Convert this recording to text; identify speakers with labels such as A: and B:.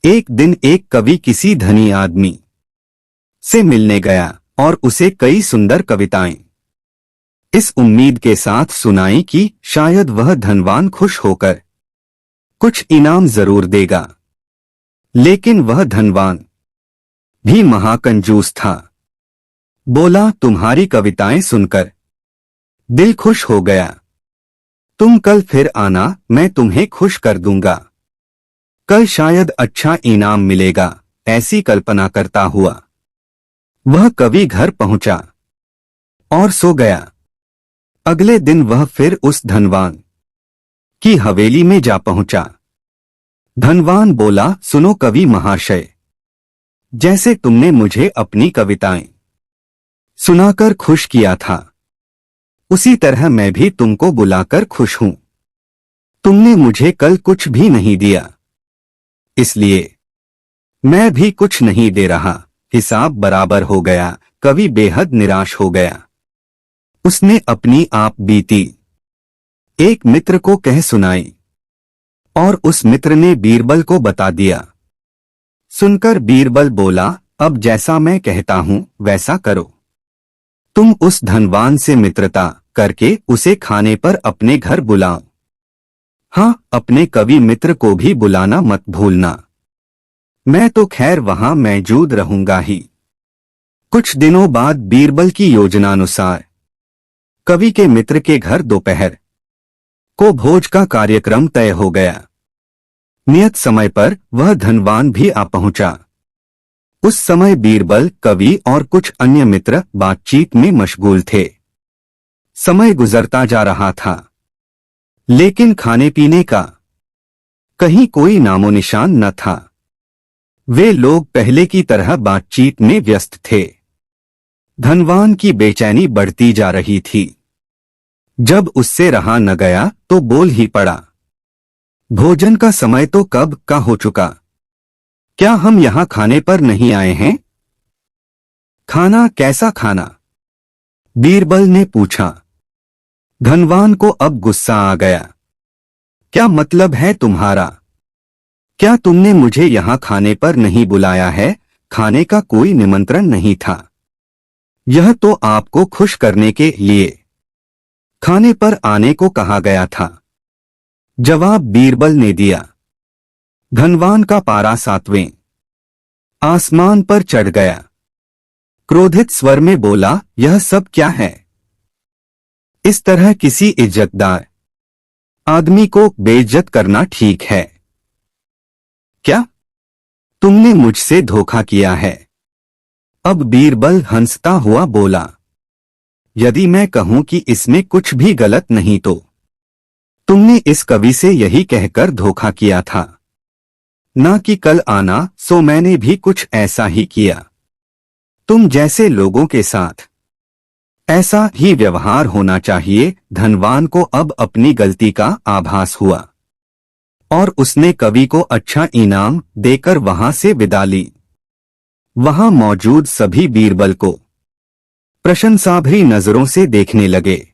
A: एक दिन एक कवि किसी धनी आदमी से मिलने गया और उसे कई सुंदर कविताएं इस उम्मीद के साथ सुनाई कि शायद वह धनवान खुश होकर कुछ इनाम जरूर देगा। लेकिन वह धनवान भी महाकंजूस था। बोला, तुम्हारी कविताएं सुनकर दिल खुश हो गया। तुम कल फिर आना, मैं तुम्हें खुश कर दूंगा। कल शायद अच्छा इनाम मिलेगा। ऐसी कल्पना करता हुआ वह कवि घर पहुंचा और सो गया। अगले दिन वह फिर उस धनवान की हवेली में जा पहुंचा। धनवान बोला, सुनो कवि महाशय, जैसे तुमने मुझे अपनी कविताएं सुनाकर खुश किया था, उसी तरह मैं भी तुमको बुलाकर खुश हूं। तुमने मुझे कल कुछ भी नहीं दिया, इसलिए मैं भी कुछ नहीं दे रहा। हिसाब बराबर हो गया। कवि बेहद निराश हो गया। उसने अपनी आप बीती एक मित्र को कह सुनाई और उस मित्र ने बीरबल को बता दिया। सुनकर बीरबल बोला, अब जैसा मैं कहता हूं वैसा करो। तुम उस धनवान से मित्रता करके उसे खाने पर अपने घर बुलाओ। हाँ, अपने कवि मित्र को भी बुलाना मत भूलना। मैं तो खैर वहां मौजूद रहूंगा ही। कुछ दिनों बाद बीरबल की योजनानुसार कवि के मित्र के घर दोपहर को भोज का कार्यक्रम तय हो गया। नियत समय पर वह धनवान भी आ पहुंचा। उस समय बीरबल, कवि और कुछ अन्य मित्र बातचीत में मशगूल थे। समय गुजरता जा रहा था, लेकिन खाने पीने का कहीं कोई नामोनिशान न था। वे लोग पहले की तरह बातचीत में व्यस्त थे। धनवान की बेचैनी बढ़ती जा रही थी। जब उससे रहा न गया तो बोल ही पड़ा, भोजन का समय तो कब का हो चुका। क्या हम यहां खाने पर नहीं आए हैं? खाना? कैसा खाना? बीरबल ने पूछा। धनवान को अब गुस्सा आ गया। क्या मतलब है तुम्हारा? क्या तुमने मुझे यहां खाने पर नहीं बुलाया है? खाने का कोई निमंत्रण नहीं था। यह तो आपको खुश करने के लिए खाने पर आने को कहा गया था। जवाब बीरबल ने दिया। धनवान का पारा 7वें आसमान पर चढ़ गया। क्रोधित स्वर में बोला, यह सब क्या है? इस तरह किसी इज्जतदार आदमी को बेइज्जत करना ठीक है क्या? तुमने मुझसे धोखा किया है। अब बीरबल हंसता हुआ बोला, यदि मैं कहूं कि इसमें कुछ भी गलत नहीं तो तुमने इस कवि से यही कहकर धोखा किया था ना कि कल आना, सो मैंने भी कुछ ऐसा ही किया। तुम जैसे लोगों के साथ ऐसा ही व्यवहार होना चाहिए। धनवान को अब अपनी गलती का आभास हुआ और उसने कवि को अच्छा इनाम देकर वहां से विदा ली। वहां मौजूद सभी बीरबल को प्रशंसाभरी नजरों से देखने लगे।